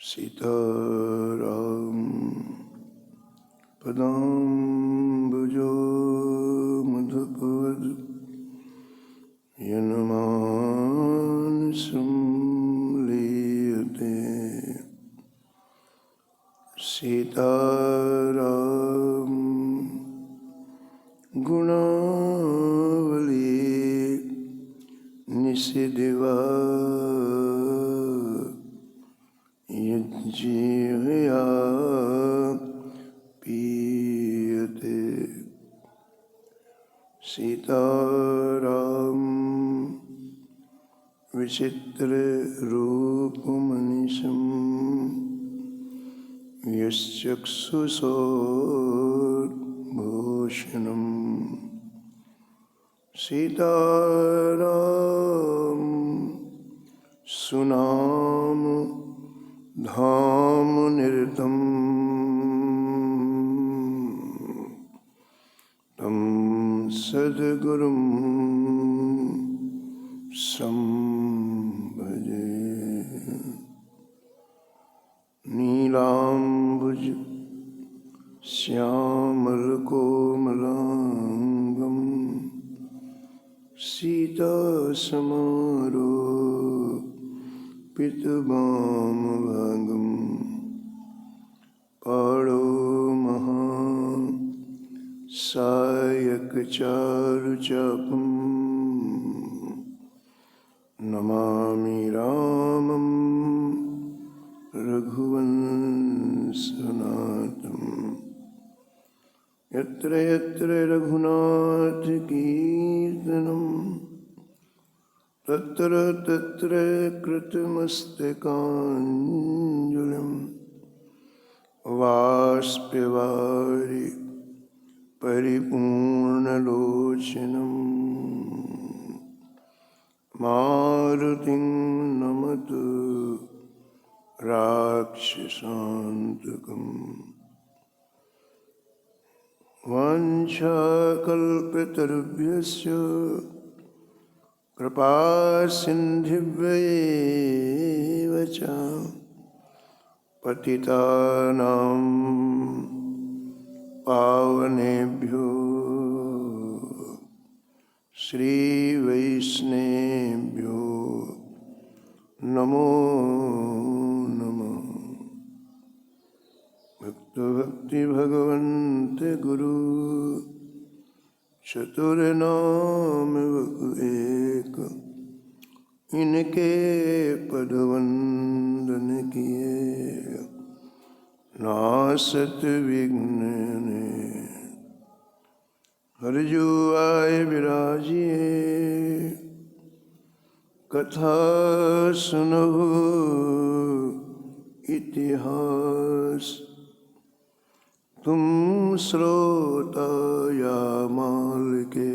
सीताराम पदाम्बुजो मधुपवद यन्मानसं लीयते। सीताराम गुणावली निशिदिवा यज्जीवया पीयते। सीताराम विचित्र रूपमनिशं यश्चक्षुषोद्भूषणम्। सीताराम सुनाम धाम निरतम तम सद्गुरुं संभजे। नीलाम्बुज श्यामलकोमलांगं सीतासमारोपितवामभागं पाणौ महासायकचारुचापं नमामि रामं रघुवंशनाथं। यत्र यत्र रघुनाथकीर्तनं तत्र तत्र कृतमस्तकाञ्जलिं वाष्पवारि परिपूर्णलोचनं मारुतिं नमत राक्षसान्तकम्। वाञ्छाकल्पतरुभ्यश्च कृपासिन्धिभ्येव च पतितानां पावनेभ्यो श्रीवैष्णवेभ्यो नमो नमः। भक्ति भगवन्त गुरु चतुर्नाम एक, इनके पदवंदन किए नासत विघ्न ने। हरजु आए विराजिए कथा सुनहु इतिहास। तुम श्रोता या माल के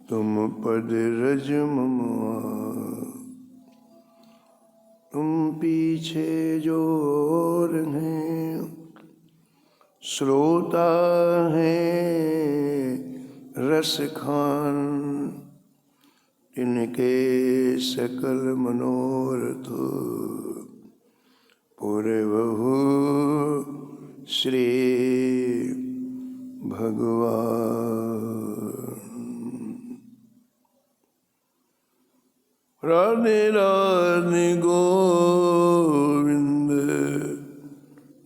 तुम पद रज ममा। तुम पीछे जो हैं श्रोता हैं रस खान। इनके सकल मनोरथ पूरे बहु श्री भगवान। राधे राधे गोविंद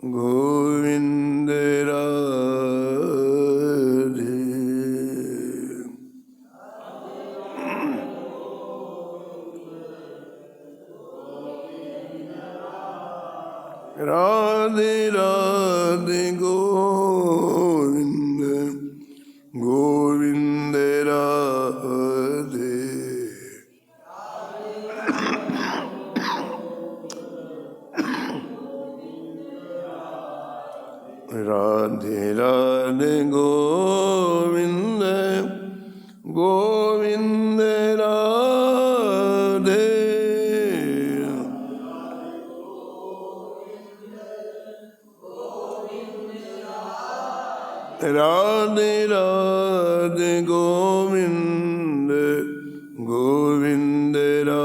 गोविंद राधे। राधे राधे गोविंद गोविंद राधे। राधे राधे गोविंद गोविंद राधे। राधे राधे गोविंद गोविंद राधे।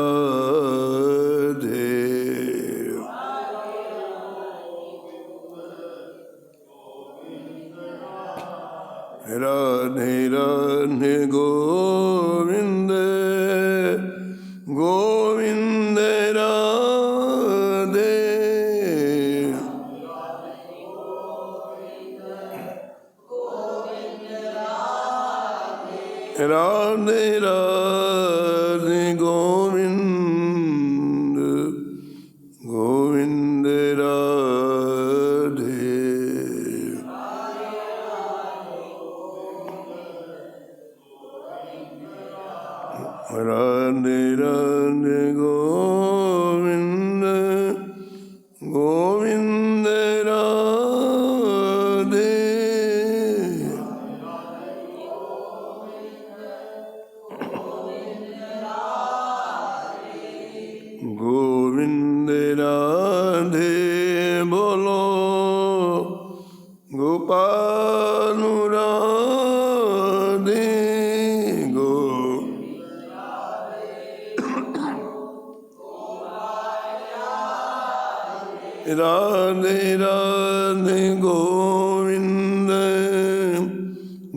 राधे राधे गोविंद गोविंद राधे राधे राधे गोविंद गोविंद राधे राधे राधे गोविंद गोविंद राधे गोविंद राधे बोलो गोपाल राधे गो राधे राधे गोविंद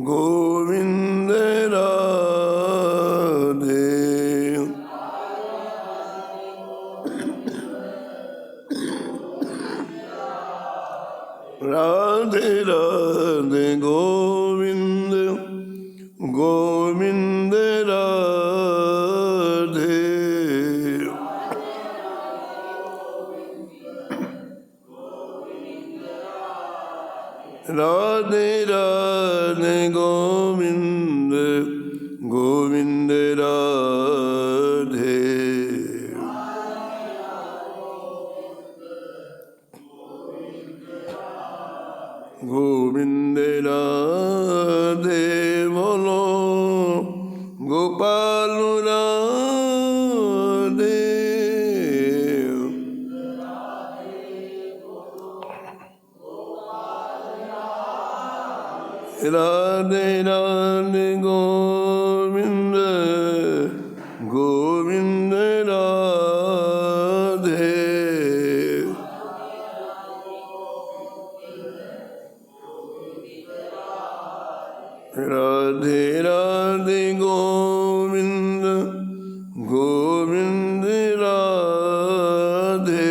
गोविंद राधे राधे राधे गोविंद गोविंद राधे राधे राधे गोविंद गोविंद राधे गोविंद राधे बोलो गोपाल राधे राधे राधे गोविंद गोविंद राधे राधे राधे गोविंद गोविंद राधे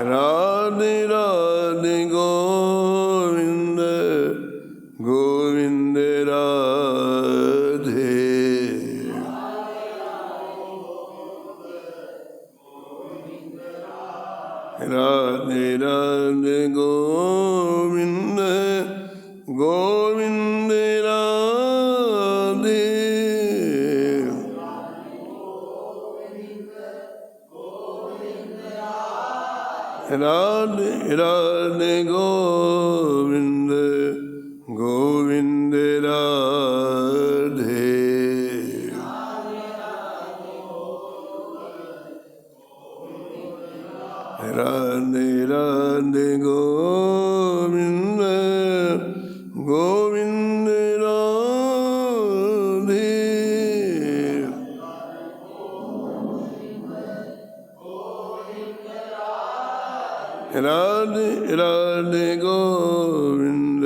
राधे राधे गोविंद गोविंद राधे राधे राधे गोविंद गोविंद राधे राधे राधे गोविंद गोविंद राधे राधे राधे गोविंद गोविंद राधे राधे राधे गोविंद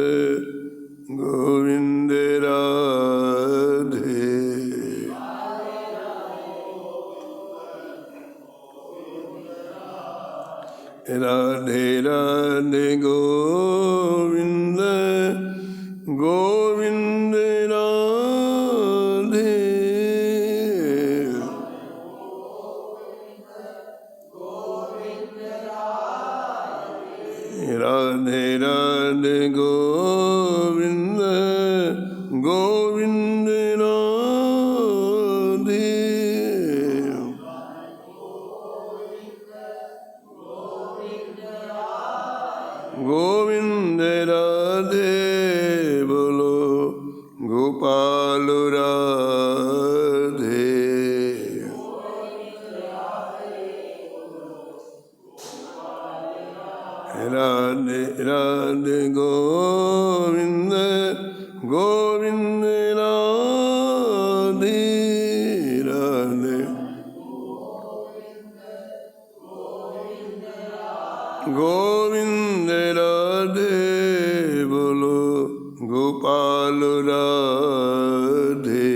गोविंद राधे राधे राधे गोविंद गोविंद राधे राधे राधे गोविंद गोविंद राधे गोविंद राधे बोलो गोपाल राधे राधे राधे गोविंद गोविंद राधे राधे गोविंद राधे बोलो गोपाल राधे।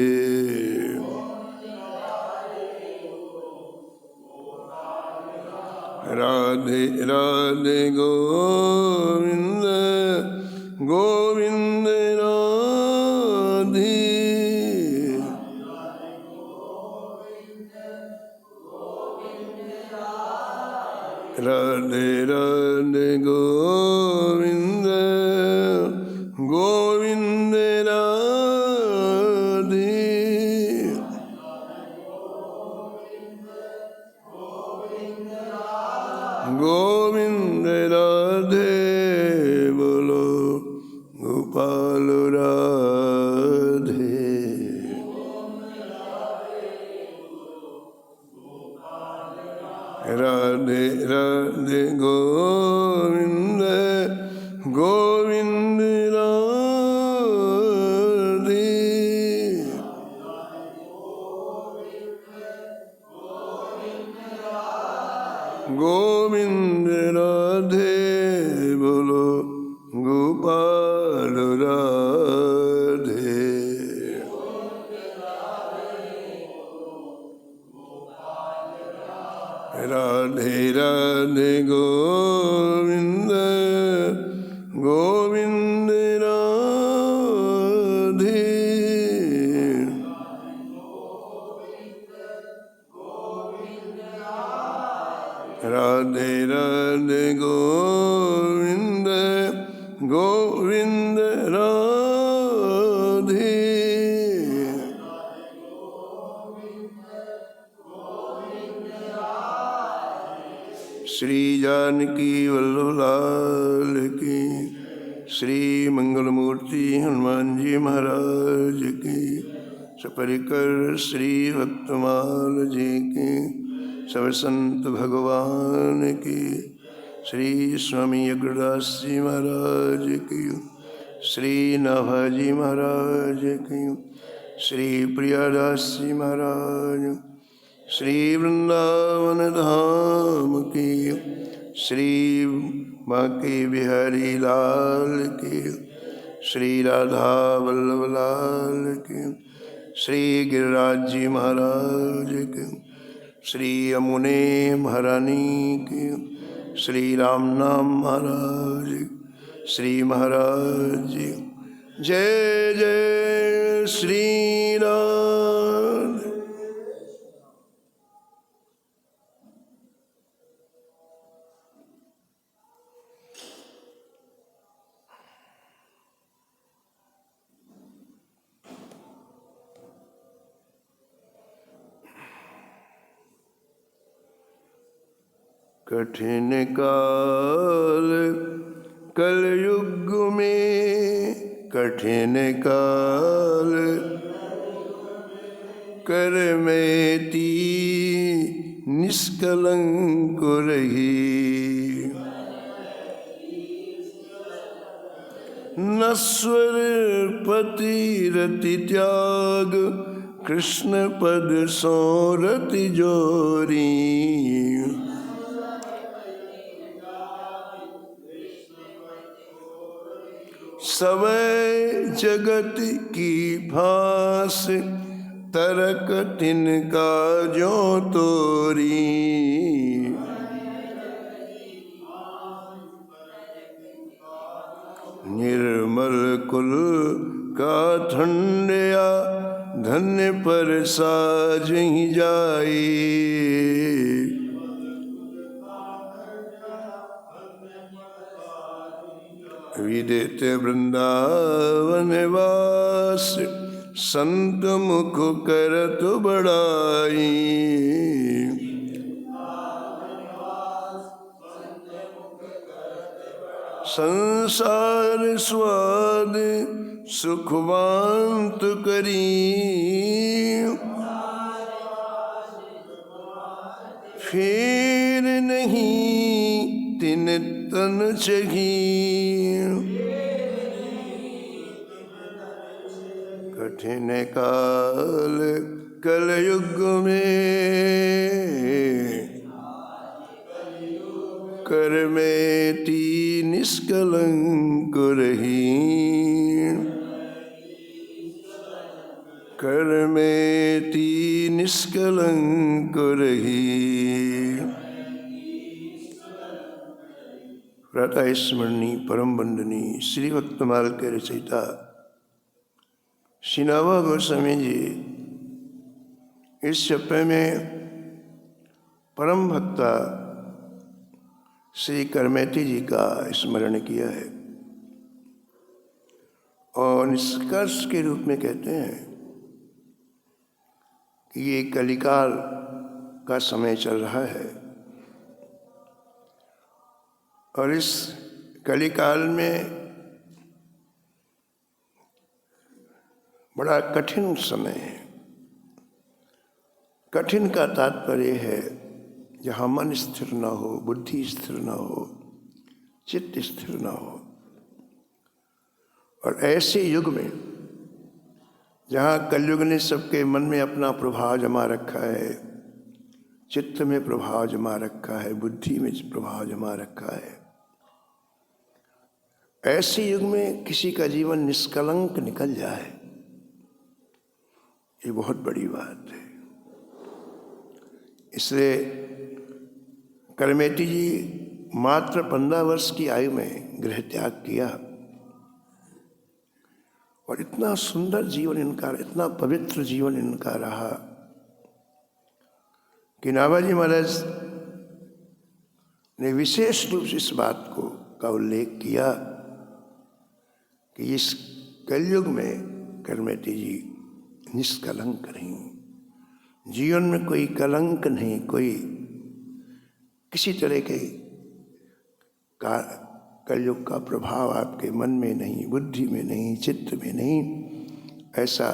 राधे राधे गोविंद गोविंद राधे। राधे राधे गोविंद गोविंद राधे। गोविंद राधे बोलो गोपाल राधे। राधे राधे गोविंद गोविंद राधे। गोविंद राधे बोलो गोपाल राधे। राधे राधे गोविंद गोविंद राधे। राधे राधे गोविंद गोविंद राधे। श्री जानकी वल्लभ लाल की। श्री मंगलमूर्ति हनुमान जी महाराज की। सपरिकर श्री भक्तमाल जी की। सब संत भगवान की। श्री स्वामी अग्रदास जी महाराज की। श्री नाभाजी महाराज की। श्री प्रियादास जी महाराज। श्री वृंदावन धाम की। श्री बांके बिहारी लाल की। श्री राधा वल्लभ लाल की। श्री गिरिराज जी महाराज की। श्री यमुने महारानी की। श्री राम नाम महाराज। श्री महाराज जी जय जय श्री राम। कठिन काल कलयुग में। कठिन काल कर मैती निष्कलंक रही। नश्वर पति रति त्याग कृष्ण पद सो रति जोरी। सवै जगत की भास तरक तिनका जो तोरी। निर्मल कुल का ठंडया धन्य पर साज ही जाई। विदित वृंदावन वास संत मुख करत बड़ाई। संसार स्वाद सुखवांत करी। फेर नहीं तिन तन चही। कठिन काल कलयुग में। कर्मेति निष्कलंक रही, कर्मेति निष्कलंक रही। प्रातः स्मरणी परम बंदनी श्री भक्तमाल के रचयिता श्री नवा गोस्वामी जी इस चप्पे में परम भक्ता श्री कर्मेति जी का स्मरण किया है और निष्कर्ष के रूप में कहते हैं कि ये कलिकाल का समय चल रहा है और इस कलिकाल में बड़ा कठिन समय है। कठिन का तात्पर्य है जहाँ मन स्थिर न हो, बुद्धि स्थिर न हो, चित्त स्थिर न हो। और ऐसे युग में जहाँ कलयुग ने सबके मन में अपना प्रभाव जमा रखा है, चित्त में प्रभाव जमा रखा है, बुद्धि में प्रभाव जमा रखा है, ऐसे युग में किसी का जीवन निष्कलंक निकल जाए, ये बहुत बड़ी बात है। इसलिए कर्मेति जी मात्र 15 वर्ष की आयु में गृह त्याग किया और इतना सुंदर जीवन इनका, इतना पवित्र जीवन इनका रहा कि नाभाजी महाराज ने विशेष रूप से इस बात का उल्लेख किया कि इस कलयुग में कर्मेति जी निष्कलंक नहीं, जीवन में कोई कलंक नहीं, कोई किसी तरह के कलयुग का प्रभाव आपके मन में नहीं, बुद्धि में नहीं, चित्त में नहीं। ऐसा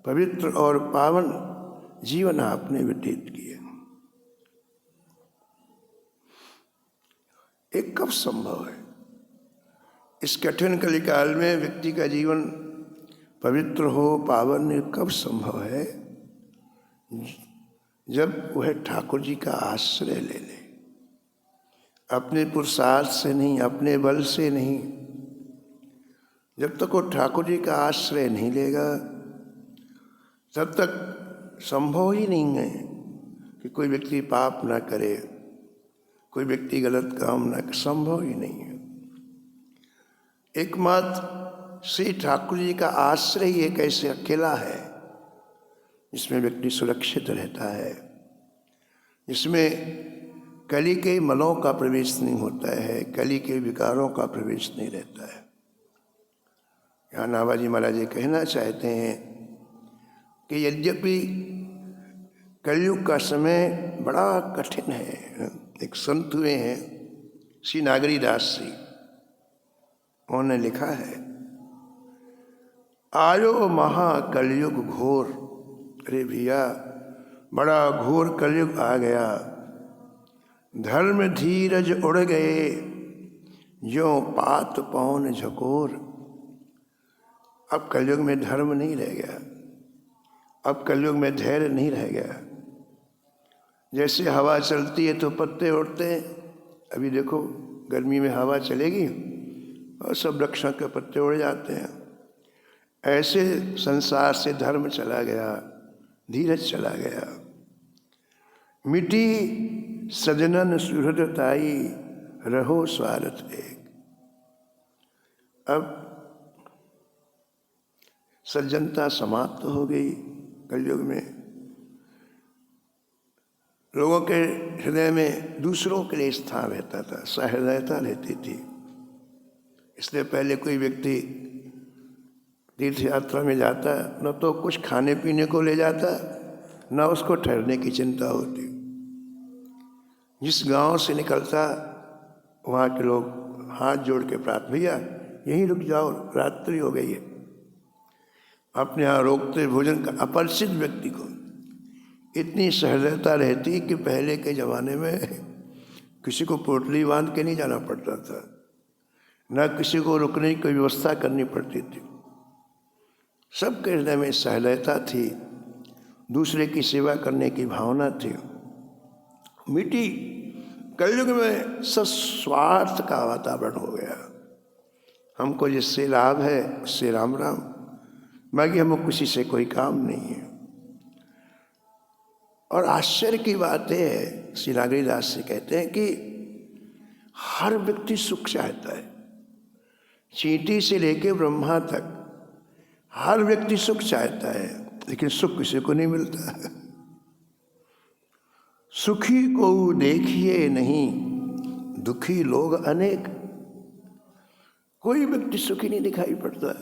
पवित्र और पावन जीवन आपने व्यतीत किया। ये कब संभव है? इस कठिन कलिकाल में व्यक्ति का जीवन पवित्र हो, पावन कब संभव है? जब वह ठाकुर जी का आश्रय ले ले, अपने पुरुषार्थ से नहीं, अपने बल से नहीं। जब तक वो ठाकुर जी का आश्रय नहीं लेगा तब तक संभव ही नहीं है कि कोई व्यक्ति पाप ना करे, कोई व्यक्ति गलत काम ना करे, संभव ही नहीं है। एकमात्र श्री ठाकुर जी का आश्रय ही एक ऐसे अकेला है जिसमें व्यक्ति सुरक्षित रहता है, जिसमें कली के मनों का प्रवेश नहीं होता है, कली के विकारों का प्रवेश नहीं रहता है। यहाँ नाभाजी महाराज जी कहना चाहते हैं कि यद्यपि कलयुग का समय बड़ा कठिन है। एक संत हुए हैं श्री नागरीदास जी, उन्होंने लिखा है, आयो महाकलयुग घोर। अरे भैया, बड़ा घोर कलयुग आ गया। धर्म धीरज उड़ गए, जो पात पौन झकोर। अब कलयुग में धर्म नहीं रह गया, अब कलयुग में धैर्य नहीं रह गया। जैसे हवा चलती है तो पत्ते उड़ते हैं, अभी देखो गर्मी में हवा चलेगी और सब वृक्षों के पत्ते उड़ जाते हैं। ऐसे संसार से धर्म चला गया, धीरज चला गया। मिटी सजनन सुहृदताई, रहो स्वार्थ एक। अब सज्जनता समाप्त हो गई कलयुग में। लोगों के हृदय में दूसरों के लिए स्थान रहता था, सहृदयता रहती थी। इसलिए पहले कोई व्यक्ति तीर्थ यात्रा में जाता न तो कुछ खाने पीने को ले जाता, न उसको ठहरने की चिंता होती। जिस गांव से निकलता वहाँ के लोग हाथ जोड़ के प्रार्थना, भैया यहीं रुक जाओ, रात्रि हो गई है। अपने यहाँ रोकते भोजन का। अपरिचित व्यक्ति को इतनी सहजता रहती कि पहले के ज़माने में किसी को पोटली बांध के नहीं जाना पड़ता था, न किसी को रुकने की व्यवस्था करनी पड़ती थी। सबके हृदय में सहजता थी, दूसरे की सेवा करने की भावना थी। मिटी कलयुग में सब स्वार्थ का वातावरण हो गया। हमको जिससे लाभ है उससे राम राम, बाकी हमको किसी से कोई काम नहीं है। और आश्चर्य की बात है, श्री नागरीदास से कहते हैं कि हर व्यक्ति सुख चाहता है, चींटी से लेके ब्रह्मा तक हर व्यक्ति सुख चाहता है, लेकिन सुख किसी को नहीं मिलता। सुखी को देखिए नहीं, दुखी लोग अनेक। कोई व्यक्ति सुखी नहीं दिखाई पड़ता,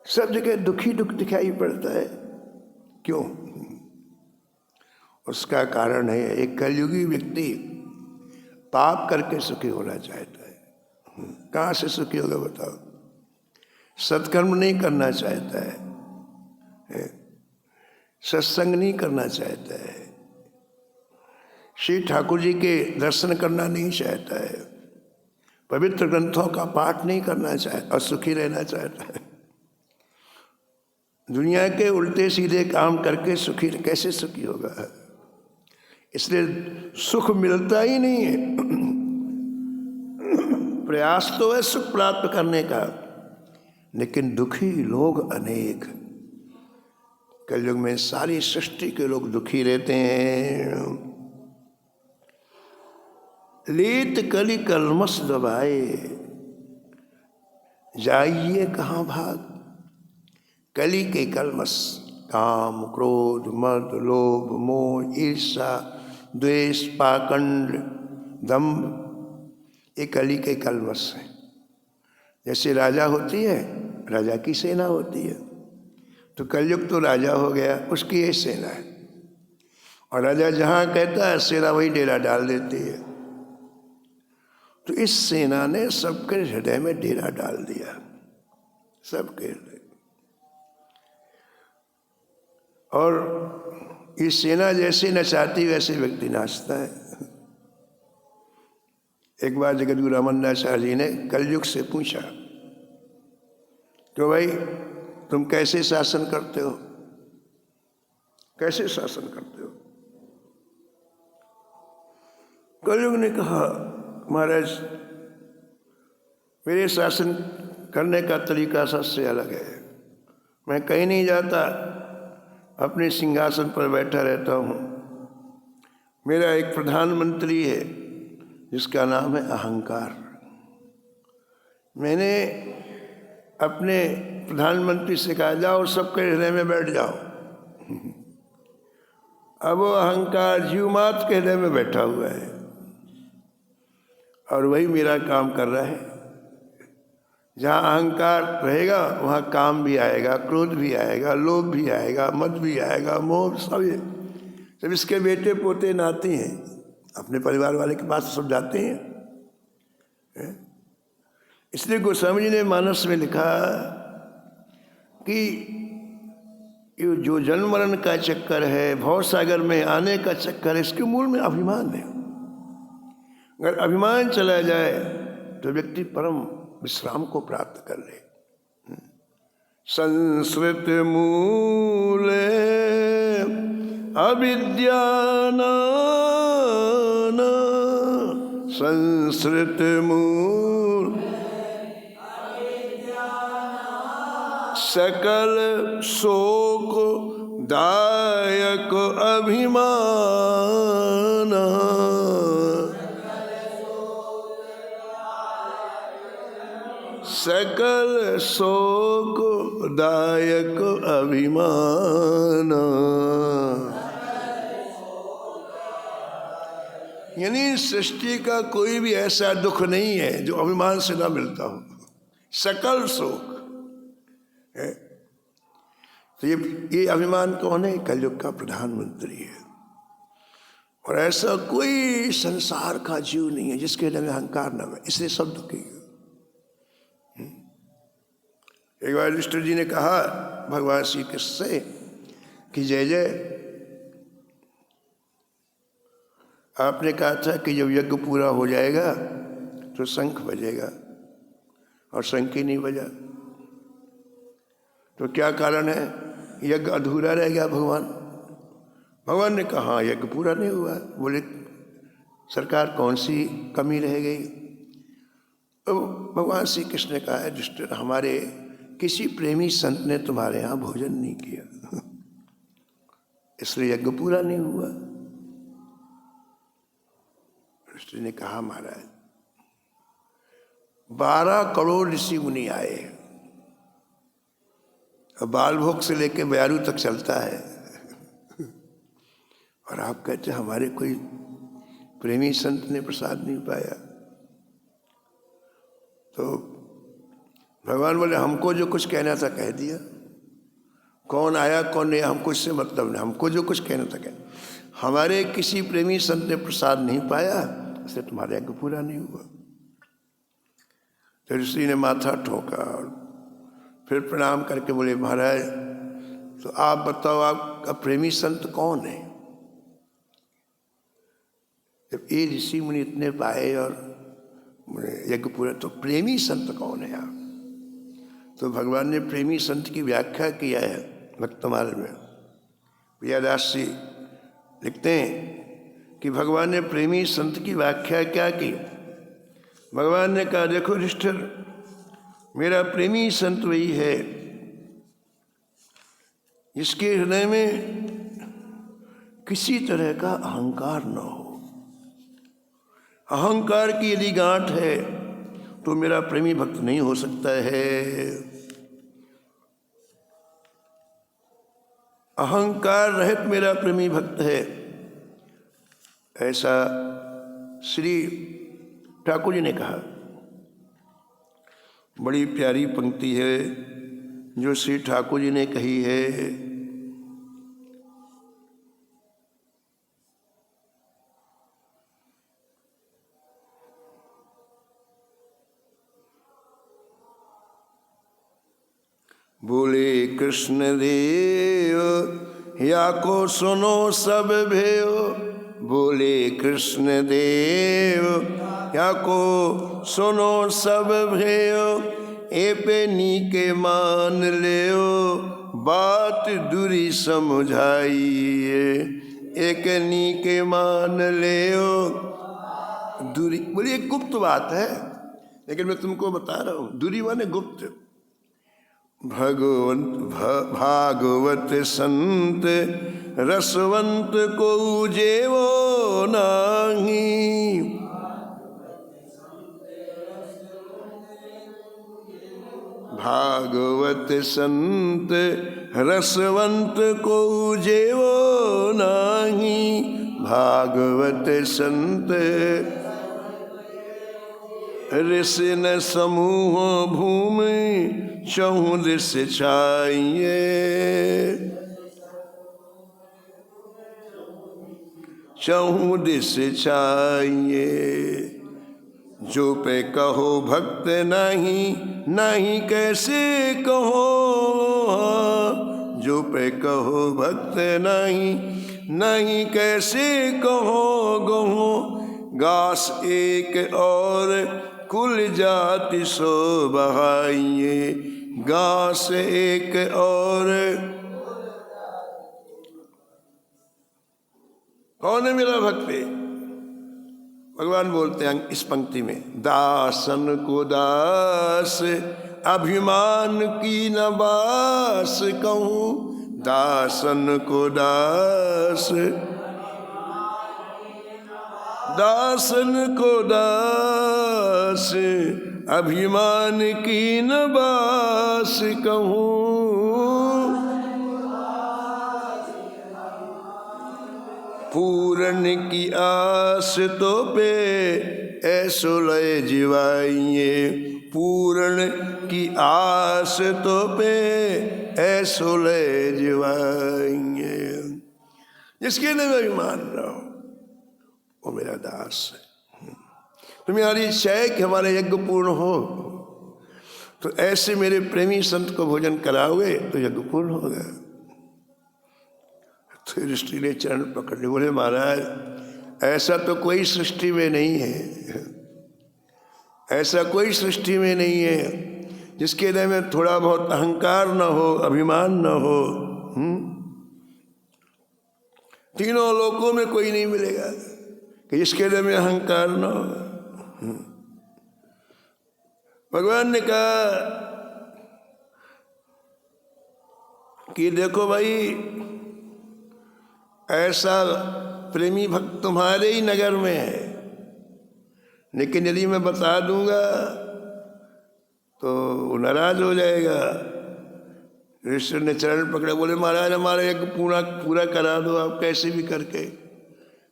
सब जगह दुखी दुख दिखाई पड़ता है। क्यों? उसका कारण है एक कलयुगी व्यक्ति पाप करके सुखी होना चाहता है। कहाँ से सुखी होगा बताओ? सत्कर्म नहीं करना चाहता है, सत्संग नहीं करना चाहता है, श्री ठाकुर जी के दर्शन करना नहीं चाहता है, पवित्र ग्रंथों का पाठ नहीं करना चाहता और सुखी रहना चाहता है। दुनिया के उल्टे सीधे काम करके सुखी कैसे सुखी होगा? इसलिए सुख मिलता ही नहीं है। प्रयास तो है सुख प्राप्त करने का, लेकिन दुखी लोग अनेक। कलयुग में सारी सृष्टि के लोग दुखी रहते हैं। लीत कली कलमस दबाए, जाइए कहाँ भाग। कली के कलमस, काम, क्रोध, मद, लोभ, मोह, ईर्षा, द्वेष, पाखंड, दंभ, ये कली के कलमस है। जैसे राजा होती है, राजा की सेना होती है, तो कलयुग तो राजा हो गया, उसकी ये सेना है। और राजा जहाँ कहता है सेना वही डेरा डाल देती है। तो इस सेना ने सबके हृदय में डेरा डाल दिया, सबके हृदय। और ये सेना जैसे नचाती वैसे व्यक्ति नाचता है। एक बार जगतगुरु रामानंदाचार्य जी ने कलयुग से पूछा, तो भाई तुम कैसे शासन करते हो, कैसे शासन करते हो? कलयुग ने कहा, महाराज मेरे शासन करने का तरीका सबसे अलग है। मैं कहीं नहीं जाता, अपने सिंहासन पर बैठा रहता हूँ। मेरा एक प्रधानमंत्री है जिसका नाम है अहंकार। मैंने अपने प्रधानमंत्री से कहा, जाओ सबके हृदय में बैठ जाओ। अब वो अहंकार जीवमात के हृदय में बैठा हुआ है और वही मेरा काम कर रहा है। जहाँ अहंकार रहेगा वहाँ काम भी आएगा, क्रोध भी आएगा, लोभ भी आएगा, मद भी आएगा, मोह, सब इसके बेटे पोते नाती हैं, अपने परिवार वाले के पास सब जाते हैं। इसलिए गोस्वामी जी ने मानस में लिखा कि ये जो जन्म मरण का चक्कर है, भव सागर में आने का चक्कर है, इसके मूल में अभिमान है। अगर अभिमान चला जाए तो व्यक्ति परम विश्राम को प्राप्त कर ले। संस्कृत मूले अविद्यानां, संस्कृत मूल सकल शोक दायक अभिमान, सकल शोक दायक अभिमान। यानी सृष्टि का कोई भी ऐसा दुख नहीं है जो अभिमान से ना मिलता हो। सकल शोक है। तो ये अभिमान कौन है? कलयुग का प्रधानमंत्री है। और ऐसा कोई संसार का जीव नहीं है जिसके हृदय में अहंकार न हो, इसलिए सब दुखी है। एक बार युधिष्ठिर जी ने कहा भगवान श्री कृष्ण से कि जय जय, आपने कहा था कि जब यज्ञ पूरा हो जाएगा तो शंख बजेगा, और शंख ही नहीं बजा, तो क्या कारण है? यज्ञ अधूरा रह गया। भगवान ने कहा यज्ञ पूरा नहीं हुआ। बोले सरकार कौन सी कमी रह गई? तो भगवान श्री कृष्ण ने कहा, युधिष्ठिर, हमारे किसी प्रेमी संत ने तुम्हारे यहाँ भोजन नहीं किया, इसलिए यज्ञ पूरा नहीं हुआ। युधिष्ठिर ने कहा, महाराज 12 करोड़ ऋषि मुनि आए, बाल भोग से लेकर बयारू तक चलता है, और आप कहते हमारे कोई प्रेमी संत ने प्रसाद नहीं पाया। तो भगवान बोले, हमको जो कुछ कहना था कह दिया, कौन आया कौन नहीं हमको इससे मतलब नहीं, हमको जो कुछ कहना था कह। हमारे किसी प्रेमी संत ने प्रसाद नहीं पाया, इसलिए तुम्हारा यज्ञ पूरा नहीं हुआ। तो ऋषि ने माथा ठोका और फिर प्रणाम करके बोले, महाराज तो आप बताओ, आपका प्रेमी संत कौन है? जब ये ऋषि मुनि इतने पाए और यज्ञ पूरा, तो प्रेमी संत कौन है आप? तो भगवान ने प्रेमी संत की व्याख्या किया है भक्तमाल में। प्रियादास जी लिखते हैं कि भगवान ने प्रेमी संत की व्याख्या क्या की। भगवान ने कहा, देखो युधिष्ठिर, मेरा प्रेमी संत वही है जिसके हृदय में किसी तरह का अहंकार न हो। अहंकार की यदि गांठ है तो मेरा प्रेमी भक्त नहीं हो सकता है। अहंकार रहित मेरा प्रेमी भक्त है, ऐसा श्री ठाकुर जी ने कहा। बड़ी प्यारी पंक्ति है जो श्री ठाकुर जी ने कही है। बोले कृष्ण देव या को सुनो सब भयो, बोले कृष्ण देव या को सुनो सब भयो, ए पे नीके मान लेओ बात दूरी समझाइए, एक नीके मान लेओ दूरी। बोली एक गुप्त बात है, लेकिन मैं तुमको बता रहा हूँ, दूरी माने गुप्त। भागवत संत रसवंत को जेवो नाही, भागवत संत रसवंत को जेवो नाही, भागवत संत ऋषि न समूह भूमि चहुँ दिस छाइए, चहुँ दिस छाइए। जो पे कहो भक्त नहीं, नहीं कैसे कहो, जो पे कहो भक्त नहीं, नहीं कैसे कहो गहो, गास एक और कुल जाति सो बहाइए, गास एक और। कौन है मेरा भक्त? भगवान बोलते हैं इस पंक्ति में, दासन को दास अभिमान की न बास कहूँ, दासन को दास, दासन को दास अभिमान की न बास कहूँ, पूरन की आस तो पे ऐसो लय जीवाइए, पूर्ण की आस तो पे ऐसो लय जीवाइए। जिसके लिए मैं अभिमान रहा हूँ वो मेरा दास है। तुम्हारी इच्छा है कि हमारा यज्ञ पूर्ण हो, तो ऐसे मेरे प्रेमी संत को भोजन कराओगे तो यज्ञ पूर्ण होगा। तो ऋषि ने चरण पकड़ लिए, बोले महाराज ऐसा तो कोई सृष्टि में नहीं है, ऐसा कोई सृष्टि में नहीं है जिसके हृदय में थोड़ा बहुत अहंकार न हो, अभिमान न हो। तीनों लोकों में कोई नहीं मिलेगा। कि इसके हृदय में अहंकार न हो। भगवान ने कहा कि देखो भाई, ऐसा प्रेमी भक्त तुम्हारे ही नगर में है, लेकिन यदि मैं बता दूंगा तो वो नाराज हो जाएगा। ऋषि ने चरण पकड़े, बोले महाराज हमारा यज्ञ पूरा करा दो, आप कैसे भी करके,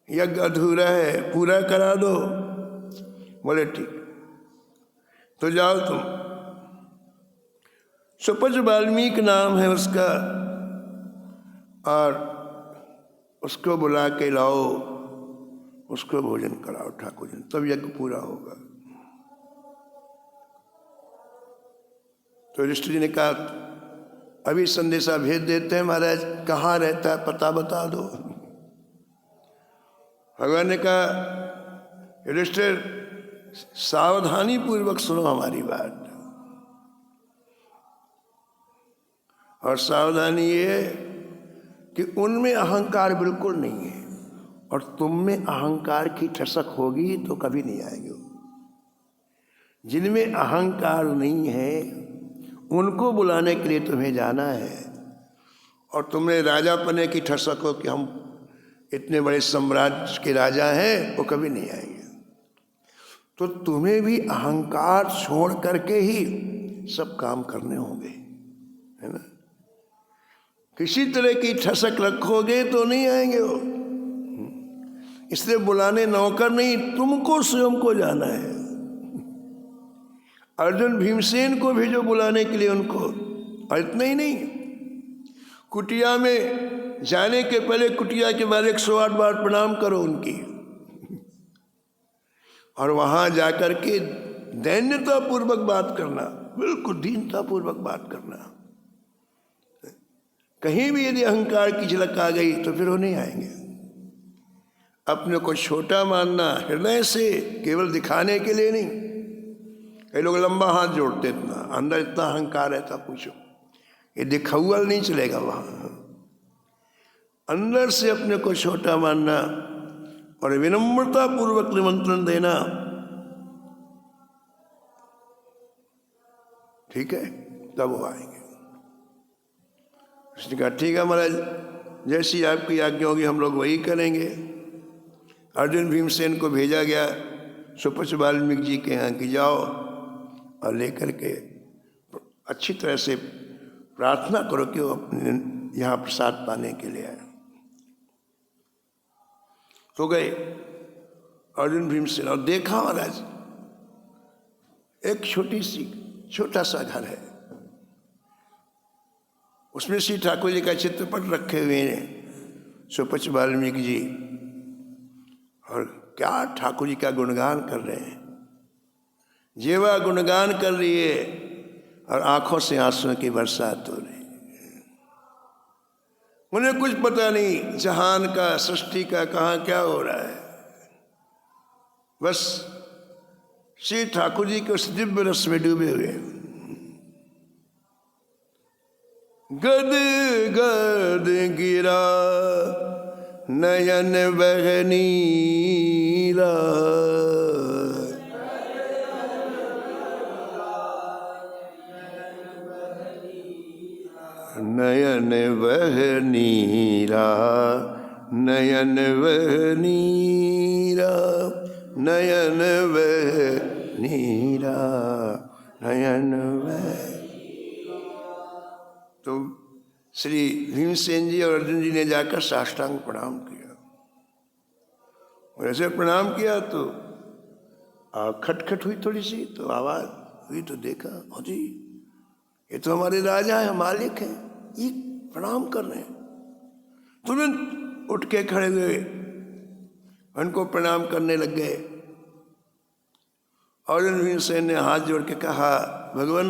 यज्ञ अधूरा है, पूरा करा दो। बोले ठीक, तो जाओ तुम। सुपच वाल्मीकि नाम है उसका, और उसको बुला के लाओ, उसको भोजन कराओ ठाकुर जी, तब यज्ञ पूरा होगा। तो ऋषि जी ने कहा अभी संदेशा भेज देते हैं महाराज, कहाँ रहता है पता बता दो। भगवान ने कहा युधिष्ठिर सावधानी पूर्वक सुनो हमारी बात, और सावधानी ये है कि उनमें अहंकार बिल्कुल नहीं है, और तुम में अहंकार की ठसक होगी तो कभी नहीं आएगी। जिनमें अहंकार नहीं है उनको बुलाने के लिए तुम्हें जाना है, और तुमने राजा पने की ठसक हो कि हम इतने बड़े साम्राज्य के राजा हैं, वो कभी नहीं आएंगे। तो तुम्हें भी अहंकार छोड़ करके ही सब काम करने होंगे, है ना। किसी तरह की ठसक रखोगे तो नहीं आएंगे वो। इसलिए बुलाने नौकर नहीं, तुमको स्वयं को जाना है। अर्जुन भीमसेन को भेजो बुलाने के लिए उनको, और इतना ही नहीं, कुटिया में जाने के पहले कुटिया के बाद 108 बार प्रणाम करो उनकी, और वहां जाकर के दैन्यता पूर्वक बात करना, बिल्कुल दीनता पूर्वक बात करना। कहीं भी यदि अहंकार की झलक आ गई तो फिर वो नहीं आएंगे। अपने को छोटा मानना हृदय से, केवल दिखाने के लिए नहीं। कई लोग लंबा हाथ जोड़ते, इतना अंदर इतना अहंकार रहता, पूछो, ये दिखाउल नहीं चलेगा। वहां अंदर से अपने को छोटा मानना और विनम्रता पूर्वक निमंत्रण देना, ठीक है, तब वो आएंगे। उसने कहा ठीक है महाराज, जैसी आपकी आज्ञा होगी हम लोग वही करेंगे। अर्जुन भीमसेन को भेजा गया सुपच वाल्मीकि जी के यहाँ कि जाओ और लेकर के अच्छी तरह से प्रार्थना करो कि वो अपने यहाँ प्रसाद पाने के लिए आए। तो गए अर्जुन भीमसेन, और देखा महाराज एक छोटा सा घर है, उसमें श्री ठाकुर जी का चित्रपट रखे हुए हैं सुपच वाल्मीकि जी, और क्या ठाकुर जी का गुणगान कर रहे हैं। जेवा गुणगान कर रही है और आंखों से आंसुओं की बरसात हो रही। उन्हें कुछ पता नहीं जहान का, सृष्टि का, कहाँ क्या हो रहा है। बस श्री ठाकुर जी के उस दिव्य रस में डूबे हुए। गद गद गिरा नयन बहनीरा, नयन बहनीरा, नयन बहनीरा, नयन बहनीरा, नयन बहनीरा। तो श्री भीमसेन जी और अर्जुन जी ने जाकर साष्टांग प्रणाम किया। और ऐसे प्रणाम किया तो खटखट हुई थोड़ी सी, तो आवाज हुई, तो देखा ओ जी ये तो हमारे राजा हैं, मालिक हैं, ये प्रणाम कर रहे हैं। तुरंत उठ के खड़े हुए, उनको प्रणाम करने लग गए। अर्जुन भीमसेन ने हाथ जोड़ के कहा भगवान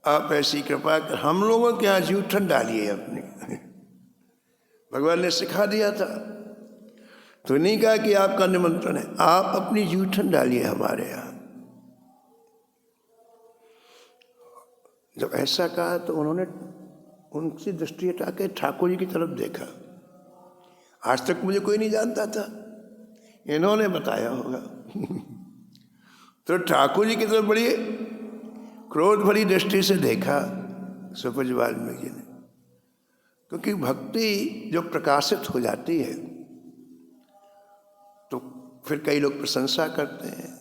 आप ऐसी कृपा कर हम लोगों के यहाँ जूठन डालिए अपनी। भगवान ने सिखा दिया था, तो नहीं कहा कि आपका निमंत्रण है, आप अपनी जूठन डालिए हमारे यहाँ। जब ऐसा कहा तो उन्होंने उनकी दृष्टि हटा के ठाकुर जी की तरफ देखा। आज तक मुझे कोई नहीं जानता था, इन्होंने बताया होगा। तो ठाकुर जी की तरफ बड़ी क्रोध भरी दृष्टि से देखा सुपज वाल्मीकि ने, क्योंकि भक्ति जो प्रकाशित हो जाती है तो फिर कई लोग प्रशंसा करते हैं,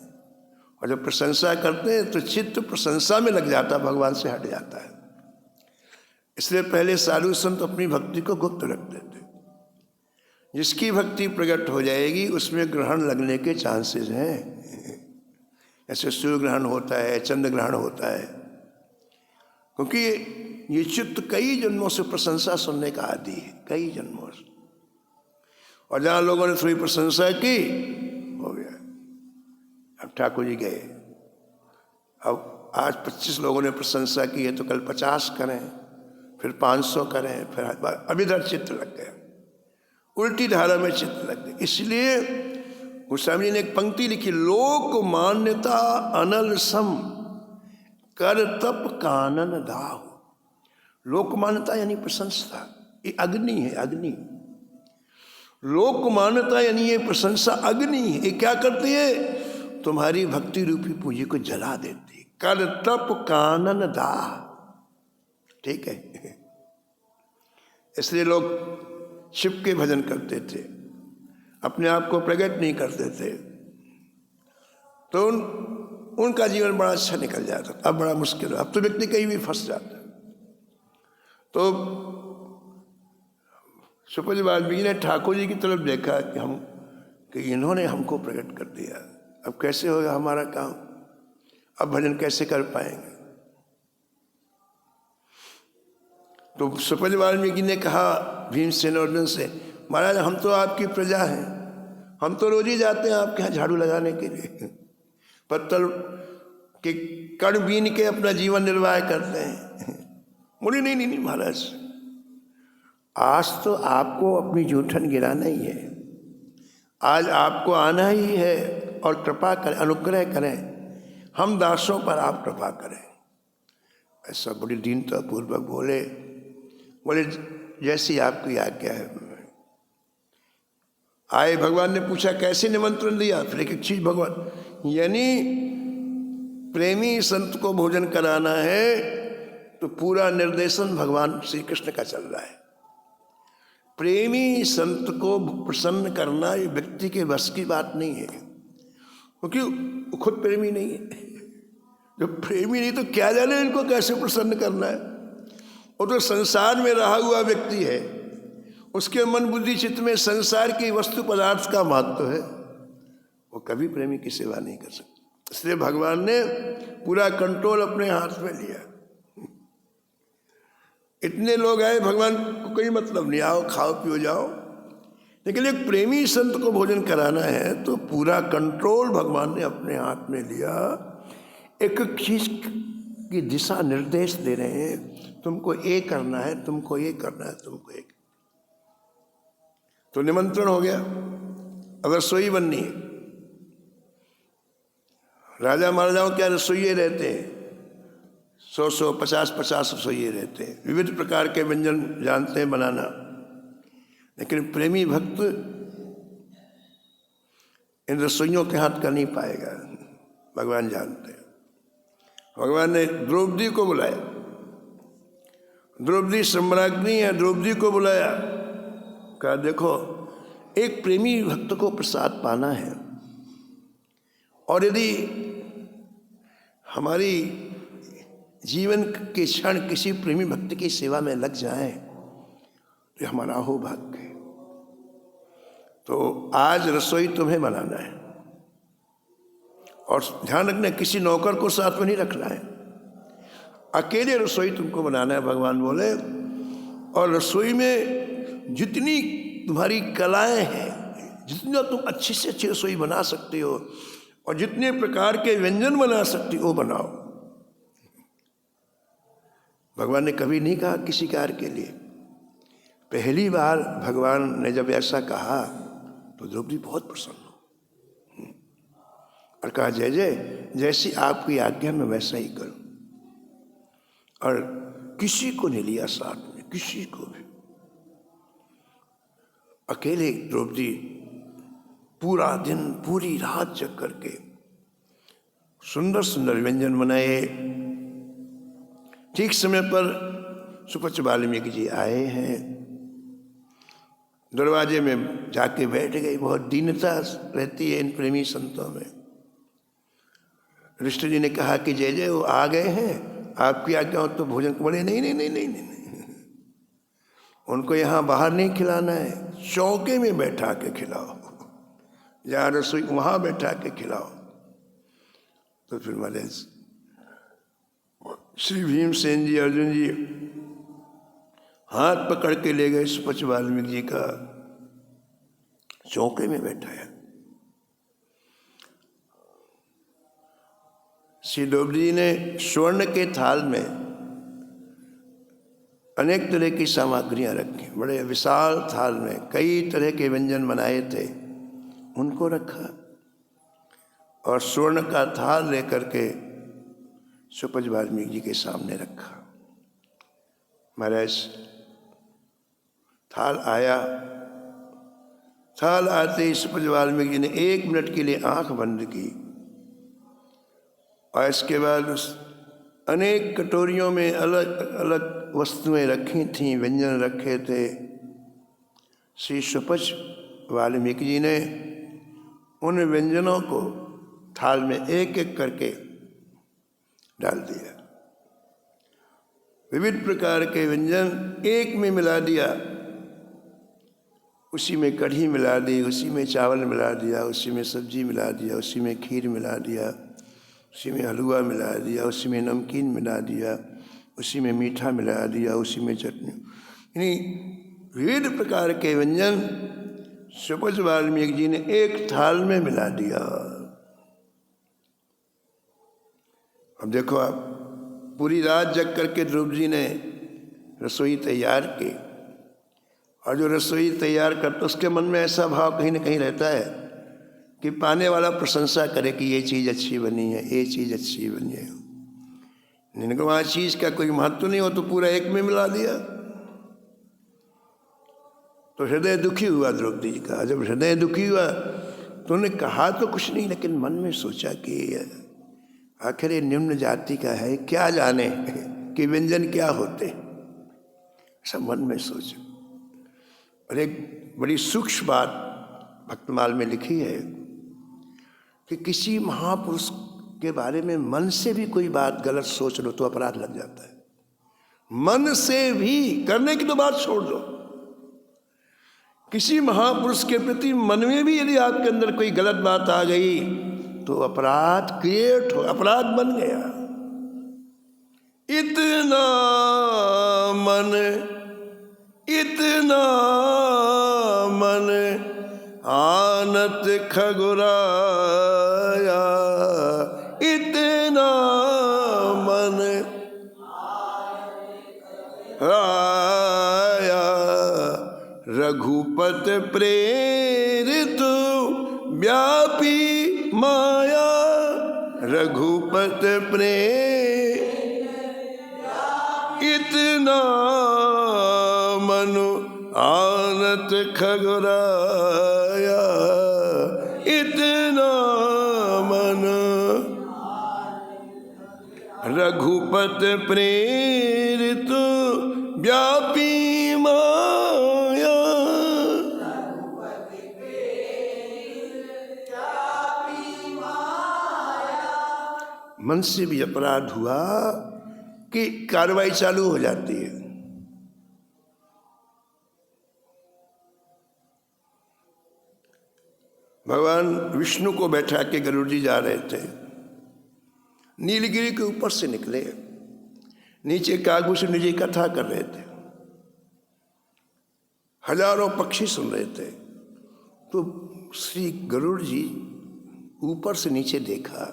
और जब प्रशंसा करते हैं तो चित्त प्रशंसा में लग जाता, भगवान से हट जाता है। इसलिए पहले साधु संत अपनी भक्ति को गुप्त रखते थे। जिसकी भक्ति प्रकट हो जाएगी उसमें ग्रहण लगने के चांसेस हैं। ऐसे सूर्य ग्रहण होता है, चंद्र ग्रहण होता है, क्योंकि ये चित्त कई जन्मों से प्रशंसा सुनने का आदी है, कई जन्मों से। और जहाँ लोगों ने थोड़ी प्रशंसा की, हो गया। अब ठाकुर जी गए, अब आज 25 लोगों ने प्रशंसा की है तो कल 50 करें, फिर 500 करें, फिर अब इधर चित्त लग गया, उल्टी धारा में चित्त लग गया। इसलिए गोस्वामी जी ने एक पंक्ति लिखी, लोक मान्यता अनल सम कर तप कानन दाहु। लोक मान्यता यानी प्रशंसा, ये अग्नि है, अग्नि। लोक मान्यता यानी ये प्रशंसा अग्नि है। ये क्या करती है? तुम्हारी भक्ति रूपी पूंजी को जला देती है। कर तप कानन दाह, ठीक है। इसलिए लोग शिव के भजन करते थे, अपने आप को प्रकट नहीं करते थे, तो उनका जीवन बड़ा अच्छा निकल जाता। अब बड़ा मुश्किल है, अब तो व्यक्ति कहीं भी फंस जाता है। तो सुपज वाल्मीकि ने ठाकुर जी की तरफ देखा कि इन्होंने हमको प्रकट कर दिया, अब कैसे होगा हमारा काम, अब भजन कैसे कर पाएंगे। तो सुपज वाल्मीकि ने कहा भीमसेन अर्जुन से, महाराज हम तो आपकी प्रजा हैं, हम तो रोज ही जाते हैं आपके यहाँ झाड़ू लगाने के लिए, पत्तल के कण बीन के अपना जीवन निर्वाह करते हैं। बोले नहीं नहीं नहीं महाराज, आज तो आपको अपनी जूठन गिराना ही है, आज आपको आना ही है और कृपा करें, अनुग्रह करें, हम दासों पर आप कृपा करें। ऐसा बड़ी दीनता पूर्वक बोले जैसी आपकी आज्ञा है। आए, भगवान ने पूछा कैसे निमंत्रण दिया, फिर एक चीज भगवान, यानी प्रेमी संत को भोजन कराना है तो पूरा निर्देशन भगवान श्री कृष्ण का चल रहा है। प्रेमी संत को प्रसन्न करना ये व्यक्ति के बस की बात नहीं है, क्योंकि खुद प्रेमी नहीं है। जब प्रेमी नहीं तो क्या जाने इनको कैसे प्रसन्न करना है। वो तो संसार में रहा हुआ व्यक्ति है, उसके मन बुद्धि चित्त में संसार की वस्तु पदार्थ का महत्व है, वो कभी प्रेमी की सेवा नहीं कर सकता। इसलिए भगवान ने पूरा कंट्रोल अपने हाथ में लिया। इतने लोग आए, भगवान को कोई मतलब नहीं, आओ खाओ पियो जाओ, लेकिन एक प्रेमी संत को भोजन कराना है तो पूरा कंट्रोल भगवान ने अपने हाथ में लिया। एक चीज की दिशा निर्देश दे रहे हैं, तुमको ये करना है, तुमको ये करना है, तुमको ये। तो निमंत्रण हो गया, अब रसोई बननी है। राजा महाराजाओं क्या रसोइये रहते हैं, 100 50 रसोइये रहते हैं, विविध प्रकार के व्यंजन जानते हैं बनाना। लेकिन प्रेमी भक्त इन रसोइयों के हाथ का नहीं पाएगा, भगवान जानते हैं। भगवान ने द्रौपदी को बुलाया, द्रौपदी सम्राज्ञी है, द्रौपदी को बुलाया, कहा देखो एक प्रेमी भक्त को प्रसाद पाना है, और यदि हमारी जीवन के क्षण किसी प्रेमी भक्त की सेवा में लग जाए तो हमारा हो भाग्य। तो आज रसोई तुम्हें बनाना है, और ध्यान रखना किसी नौकर को साथ में नहीं रखना है, अकेले रसोई तुमको बनाना है, भगवान बोले। और रसोई में जितनी तुम्हारी कलाएं हैं, जितना तुम अच्छी से अच्छी रसोई बना सकते हो और जितने प्रकार के व्यंजन बना सकते हो बनाओ। भगवान ने कभी नहीं कहा किसी कार्य के लिए। पहली बार भगवान ने जब ऐसा कहा तो द्रौपदी बहुत प्रसन्न हो और कहा जय जय, जैसी आपकी आज्ञा में वैसा ही करूं। और किसी को नहीं लिया साथ में, किसी को भी, अकेले द्रौपदी पूरा दिन पूरी रात जग करके सुंदर सुंदर व्यंजन बनाए। ठीक समय पर सुपच वाल्मीकि जी आए हैं, दरवाजे में जाके बैठ गए। बहुत दीनता रहती है इन प्रेमी संतों में। ऋषि जी ने कहा कि जय जय वो आ गए हैं, आपकी आज्ञा हो तो भोजन को। बोले नहीं नहीं नहीं नहीं नहीं नहीं, उनको यहाँ बाहर नहीं खिलाना है, चौके में बैठा के खिलाओ, जहाँ रसोई वहाँ बैठा के खिलाओ। तो फिर महाराज श्री भीमसेन जी अर्जुन जी हाथ पकड़ के ले गए सुपच वाल्मीकि जी का, चौके में बैठाया। श्री द्रौपदी जी ने स्वर्ण के थाल में अनेक तरह की सामग्रियां रखी, बड़े विशाल थाल में कई तरह के व्यंजन बनाए थे, उनको रखा और स्वर्ण का थाल लेकर के सुपच वाल्मीकि जी के सामने रखा। महाराज थाल आया, थाल आते ही सुपच वाल्मीकि जी ने 1 मिनट के लिए आंख बंद की और इसके बाद उस अनेक कटोरियों में अलग अलग वस्तुएं रखी थीं, व्यंजन रखे थे। श्री सुपच वाल्मीकि जी ने उन व्यंजनों को थाल में एक एक करके डाल दिया। विविध प्रकार के व्यंजन एक में मिला दिया, उसी में कढ़ी मिला दी, उसी में चावल मिला दिया, उसी में सब्जी मिला दिया, उसी में खीर मिला दिया, उसी में हलवा मिला दिया, उसी में नमकीन मिला दिया, उसी में मीठा मिला दिया, उसी में चटनी, यानी विविध प्रकार के व्यंजन सुपच वाल्मीकि जी ने एक थाल में मिला दिया। अब देखो आप, पूरी रात जग करके द्रौपदी जी ने रसोई तैयार की, और जो रसोई तैयार करता उसके मन में ऐसा भाव कहीं ना कहीं रहता है कि पाने वाला प्रशंसा करे कि ये चीज़ अच्छी बनी है, ये चीज़ अच्छी बनी है। इनका वहाँ चीज़ का कोई महत्व नहीं हो तो पूरा एक में मिला दिया, तो हृदय दुखी हुआ द्रौपदी जी का। जब हृदय दुखी हुआ तो उन्होंने कहा तो कुछ नहीं, लेकिन मन में सोचा कि आखिर ये निम्न जाति का है, क्या जाने कि व्यंजन क्या होते, ऐसा मन में सोचा। और एक बड़ी सूक्ष्म बात भक्तमाल में लिखी है कि किसी महापुरुष के बारे में मन से भी कोई बात गलत सोच लो तो अपराध लग जाता है। मन से भी, करने की तो बात छोड़ दो, किसी महापुरुष के प्रति मन में भी यदि आपके अंदर कोई गलत बात आ गई तो अपराध क्रिएट हो, अपराध बन गया। इतना मन आनत खगुराया, इतना मन आया, रघुपत प्रेरित व्यापी माया, रघुपत इतना मनु आनत खगुराया, इतना मन रघुपत प्रेरित व्यापी माया। मन से भी अपराध हुआ कि कार्रवाई चालू हो जाती है। भगवान विष्णु को बैठा के गरुड़ जी जा रहे थे, नीलगिरी के ऊपर से निकले, नीचे कागभूषण जी कथा कर रहे थे, हजारों पक्षी सुन रहे थे। तो श्री गरुड़ जी ऊपर से नीचे देखा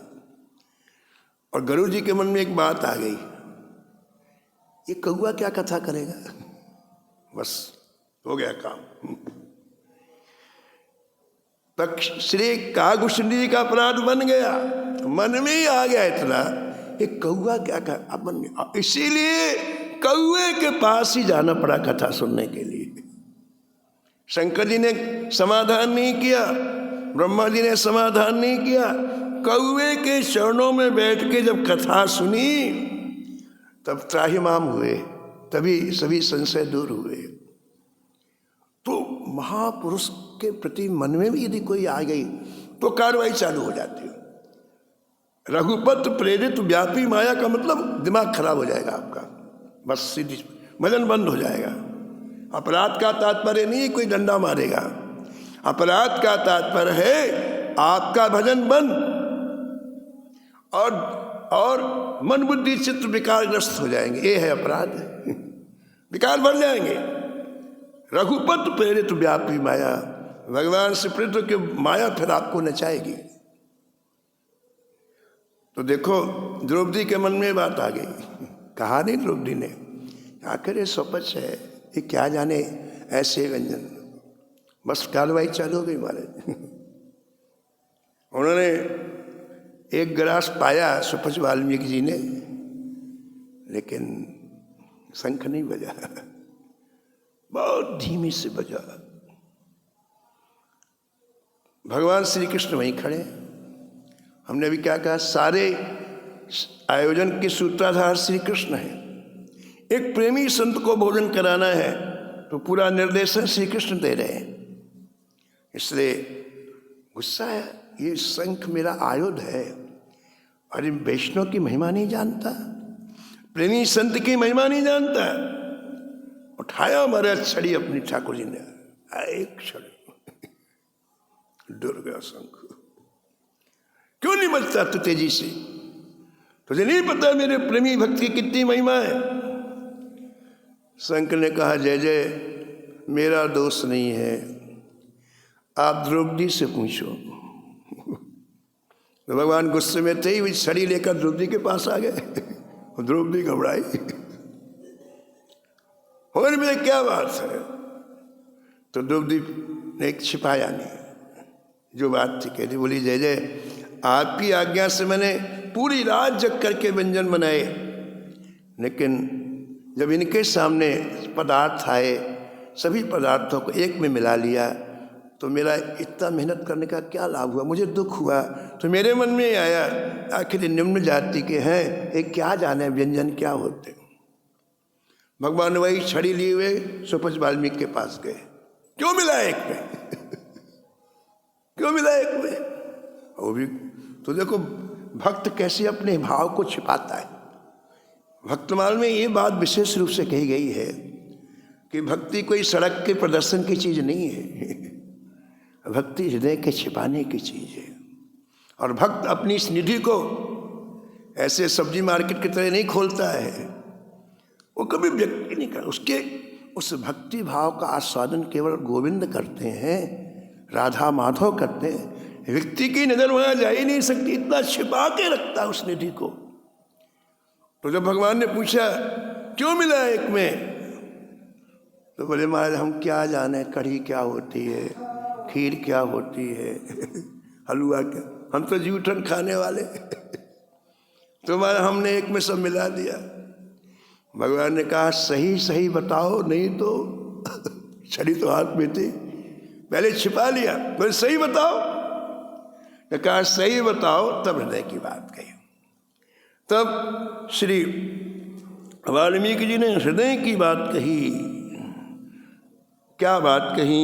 और गरुड़ जी के मन में एक बात आ गई, ये कौआ क्या कथा करेगा, बस हो गया काम। श्री कागभूषण जी का अपराध बन गया, मन में ही आ गया इतना, ये कौआ क्या कर, अब बन गया। इसीलिए कौए के पास ही जाना पड़ा कथा सुनने के लिए। शंकर जी ने समाधान नहीं किया, ब्रह्मा जी ने समाधान नहीं किया। कौवे के चरणों में बैठ के जब कथा सुनी तब त्राहिमाम हुए, तभी सभी संशय दूर हुए। तो महापुरुष के प्रति मन में भी यदि कोई आ गई तो कार्रवाई चालू हो जाती है। रघुपत प्रेरित व्यापी माया का मतलब दिमाग खराब हो जाएगा आपका, बस सीधी मदन बंद हो जाएगा। अपराध का तात्पर्य नहीं कोई डंडा मारेगा, अपराध का तात्पर्य है आपका भजन बंद और मन बुद्धि चित्त विकारग्रस्त हो जाएंगे। ये है अपराध, विकार बढ़ जाएंगे। रघुपत प्रेरित व्यापी माया, भगवान श्री प्रेरित की माया फिर आपको नचाएगी। तो देखो द्रौपदी के मन में बात आ गई, कहा नहीं द्रौपदी ने, आखिर ये स्वपच है, ये क्या जाने ऐसे व्यंजन। बस कार्रवाई चालू हो गई महाराज। उन्होंने एक गिलास पाया सुपच वाल्मीकि जी ने, लेकिन शंख नहीं बजा, बहुत धीमी से बजा। भगवान श्री कृष्ण वहीं खड़े। हमने अभी क्या कहा, सारे आयोजन के सूत्रधार श्री कृष्ण हैं। एक प्रेमी संत को भोजन कराना है तो पूरा निर्देशन श्री कृष्ण दे रहे हैं। इसलिए गुस्सा है, ये शंख मेरा आयुध है। अरे वैष्णव की महिमा नहीं जानता, प्रेमी संत की महिमा नहीं जानता। उठाया हमारे छड़ी अपनी ठाकुर जी ने, एक छड़ी, दुर्गा शंख। क्यों नहीं बचता तू तेजी से? तुझे नहीं पता मेरे प्रेमी भक्त की कितनी महिमा है? शंकर ने कहा, जय जय, मेरा दोष नहीं है, आप द्रौपदी से पूछो। तो भगवान गुस्से में थे ही, छड़ी लेकर द्रौपदी के पास आ गए। द्रौपदी घबराई, और मेरे क्या बात है? तो द्रौपदी ने एक छिपाया नहीं, जो बात थी कह दी। बोली, जय जय, आपकी आज्ञा से मैंने पूरी रात जग करके व्यंजन बनाए, लेकिन जब इनके सामने पदार्थ आए, सभी पदार्थों को एक में मिला लिया, तो मेरा इतना मेहनत करने का क्या लाभ हुआ? मुझे दुख हुआ। तो मेरे मन में आया, आखिर निम्न जाति के हैं, ये क्या जाने व्यंजन क्या होते। भगवान वही छड़ी लिए हुए सुपच वाल्मीकि के पास गए। क्यों मिला एक में? क्यों मिला एक में? वो भी तो देखो भक्त कैसे अपने भाव को छिपाता है। भक्तमाल में ये बात विशेष रूप से कही गई है कि भक्ति कोई सड़क के प्रदर्शन की चीज नहीं है, भक्ति हृदय के छिपाने की चीज है। और भक्त अपनी इस निधि को ऐसे सब्जी मार्केट की तरह नहीं खोलता है, वो कभी व्यक्ति नहीं कर, उसके उस भक्ति भाव का आस्वादन केवल गोविंद करते हैं, राधा माधव करते हैं। व्यक्ति की नजर वहां जा ही नहीं सकती, इतना छिपा के रखता है उस निधि को। तो जब भगवान ने पूछा क्यों मिला एक में, तो बोले, महाराज हम क्या जाने कढ़ी क्या होती है, खीर क्या होती है, हलवा क्या, हम तो जूठन खाने वाले। तो हमने एक में सब मिला दिया। भगवान ने कहा, सही सही बताओ, नहीं तो छड़ी तो हाथ में थी, पहले छिपा लिया। बोले सही बताओ। ने कहा सही बताओ, तब हृदय की बात कही। तब श्री वाल्मीकि जी ने हृदय की बात कही। क्या बात कही?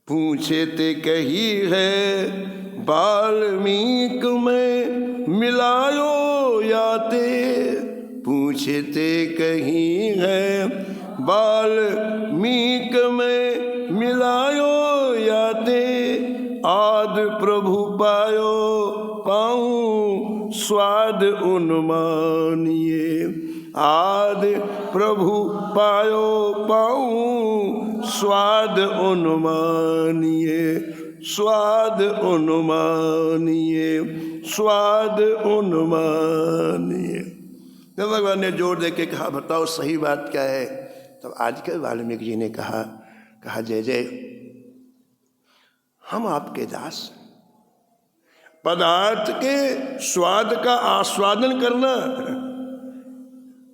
पूछे ते कही है वाल्मीकि में मिलायो याते, पूछे ते कही है वाल्मीकि में मिलायो याते, आद प्रभु पायो पाऊं स्वाद उन्मानिए, आद प्रभु पायो पाऊं स्वाद उन्मानिए, स्वाद उन्मानिए, स्वाद उन्मानिए। तो भगवान ने जोर दे के कहा, बताओ सही बात क्या है? तब आज के वाल्मीकि जी ने कहा जय जय, हम आपके दास, पदार्थ के स्वाद का आस्वादन करना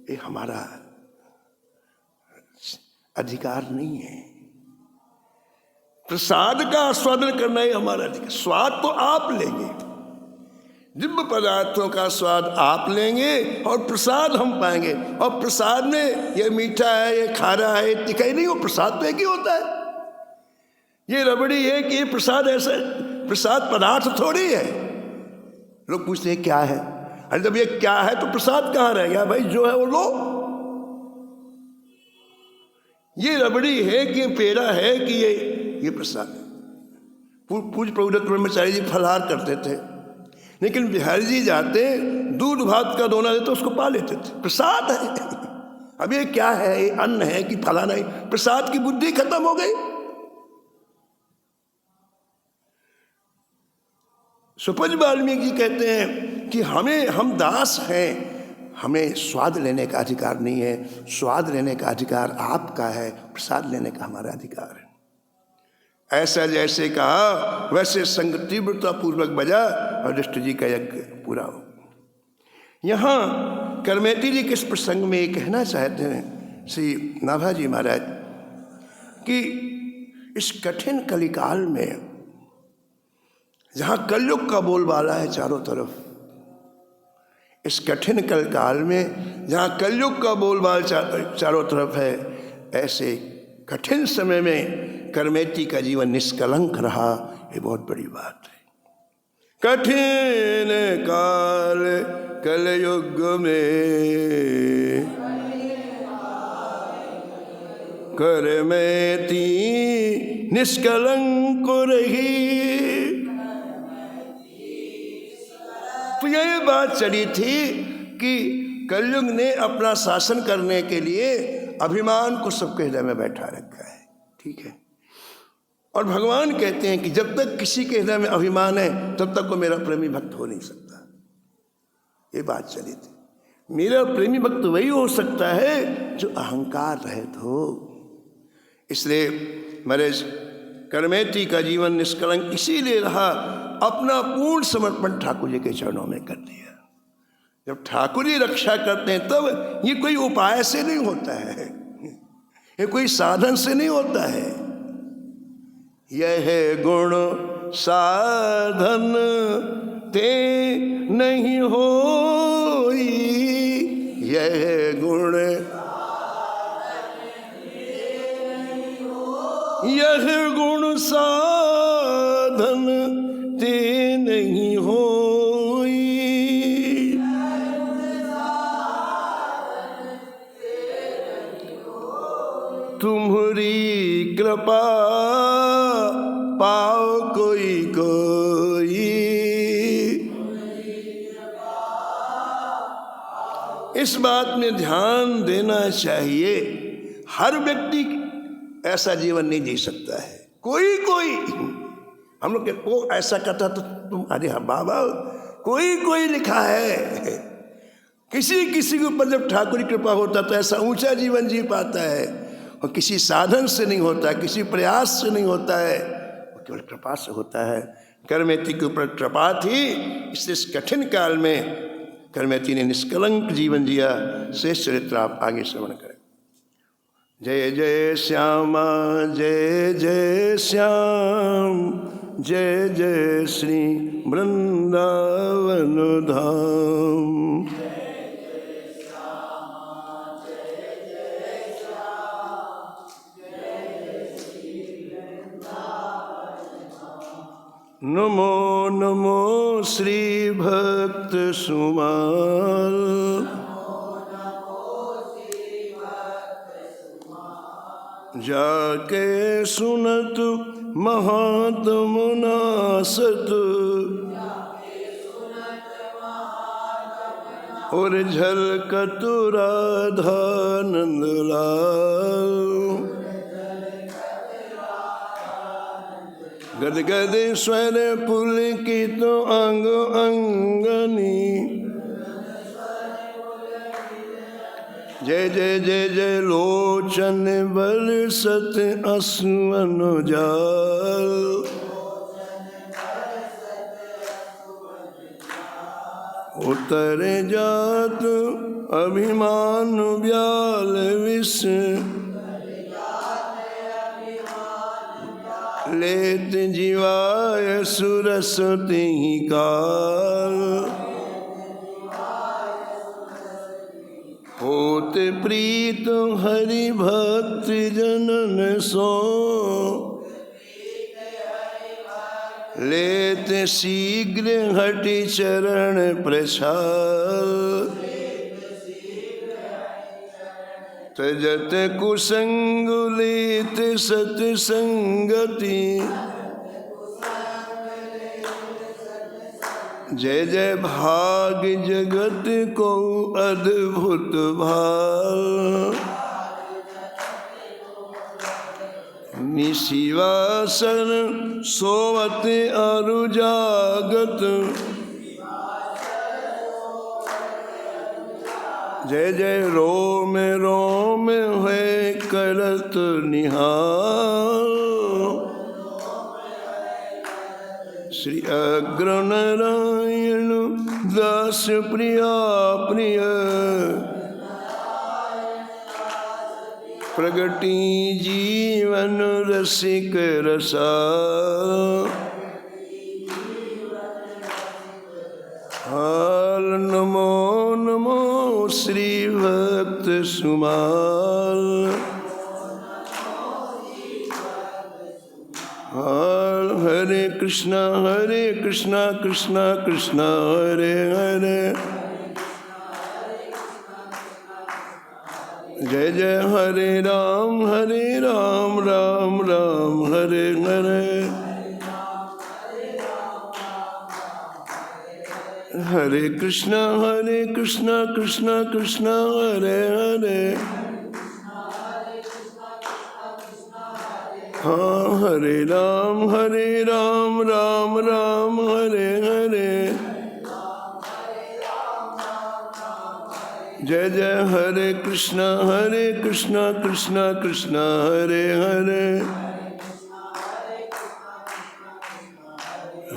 ये हमारा अधिकार नहीं है। प्रसाद का आस्वादन करना ही हमारा अधिकार। स्वाद तो आप लेंगे, दिव्य पदार्थों का स्वाद आप लेंगे और प्रसाद हम पाएंगे। और प्रसाद में ये मीठा है, ये खारा है, ये तीखा नहीं, वो प्रसाद तो एक ही होता है। ये रबड़ी है कि ये प्रसाद, ऐसा प्रसाद पदार्थ थोड़ी है। लोग पूछते हैं क्या है, अरे जब ये क्या है तो प्रसाद कहाँ रह गया भाई, जो है वो लो। ये रबड़ी है कि ये पेड़ा है कि ये प्रसाद है। पूज्य प्रभुदत्त ब्रह्मचारी जी फलाहार करते थे, लेकिन बिहारी जी जाते दूध भात का दोना देते उसको पा लेते थे, प्रसाद है। अब ये क्या है, ये अन्न है कि फला नहीं, प्रसाद की बुद्धि खत्म हो गई। सुपज वाल्मीकि जी कहते हैं कि हम दास हैं, हमें स्वाद लेने का अधिकार नहीं है। स्वाद लेने का अधिकार आपका है, प्रसाद लेने का हमारा अधिकार है। ऐसा जैसे कहा वैसे संग तीव्रता पूर्वक बजा और दृष्टि जी का यज्ञ पूरा हो। यहाँ करमेती जी किस प्रसंग में ये कहना चाहते हैं श्री नाभाजी महाराज कि इस कठिन कलिकाल में जहाँ कलयुग का बोलबाला है चारों तरफ, इस कठिन कलकाल में जहाँ कलयुग का बोलबाल चारों तरफ है, ऐसे कठिन समय में करमेती का जीवन निष्कलंक रहा, ये बहुत बड़ी बात है। कठिन काल कलयुग में करमेती निष्कलंक रही। तो यही बात चली थी कि कलयुग ने अपना शासन करने के लिए अभिमान को सबके हृदय में बैठा रखा है, ठीक है। और भगवान कहते हैं कि जब तक किसी के हृदय में अभिमान है तब तक वो मेरा प्रेमी भक्त हो नहीं सकता। ये बात चली थी। मेरा प्रेमी भक्त वही हो सकता है जो अहंकार रहित हो। इसलिए महाराज करमेती का जीवन निष्कलंक इसीलिए रहा, अपना पूर्ण समर्पण ठाकुर जी के चरणों में कर दिया। जब ठाकुर जी रक्षा करते हैं तब ये कोई उपाय से नहीं होता है, ये कोई साधन से नहीं होता है। यह गुण साधन ते नहीं होई, यह गुण यह गुण साधन ते नहीं होई। तुम्हारी कृपा पाओ कोई कोई। इस बात में ध्यान देना चाहिए, हर व्यक्ति ऐसा जीवन नहीं जी सकता है। कोई कोई हम लोग को ऐसा करता तो तुम, अरे हाँ बाबा, कोई कोई लिखा है। किसी किसी के ऊपर जब ठाकुर की कृपा होता तो ऐसा ऊंचा जीवन जी पाता है, और किसी साधन से नहीं होता, किसी प्रयास से नहीं होता है, वो केवल कृपा से होता है। करमेती के ऊपर कृपा थी, इसलिए इस कठिन काल में करमेती ने निष्कलंक जीवन जिया। शेष चरित्र आप आगे श्रवण करें। जय जय श्यामा जय जय श्याम, जय जय श्री वृंदावन धाम। नमो नमो श्री भक्त सुमाल, जाके सुनत महात्म नासत, और झलकत राधा नंदलाल। गदगद स्वर पुलकित अंग अंगनी, जय जय जय जय लोचन बरसत अश्वन जाल। उतर जात अभिमान व्याल विष, लेत जीवाय सुरस तेहि काल, होते प्रीत हरि भक्ति जनन सो, लेत शीघ्र हटि चरण प्रसाद, तजत कुसंग लेत सतसंगति, जय जय भाग जगत को अद्भुत भाल, निशिवासन सोवत अरु जागत, जय जय रोम रोम है करत निहाल, श्री अग्र नारायण दास प्रिया प्रिय, प्रगति जीवन रसिक रसा, हाल नमो नमो श्री भक्त सुमाल, हाल हरे कृष्णा कृष्णा कृष्णा हरे हरे, जय जय हरे राम राम राम हरे हरे, हरे कृष्णा कृष्णा कृष्णा हरे हरे, हाँ हरे राम राम राम हरे हरे, जय जय हरे कृष्णा कृष्णा कृष्णा हरे हरे,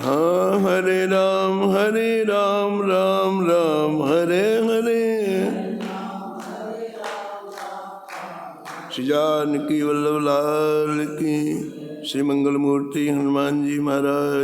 हाँ हरे राम राम राम हरे हरे, श्री जानकी वल्लभ लाल की, श्री मंगल मूर्ति हनुमान जी महाराज।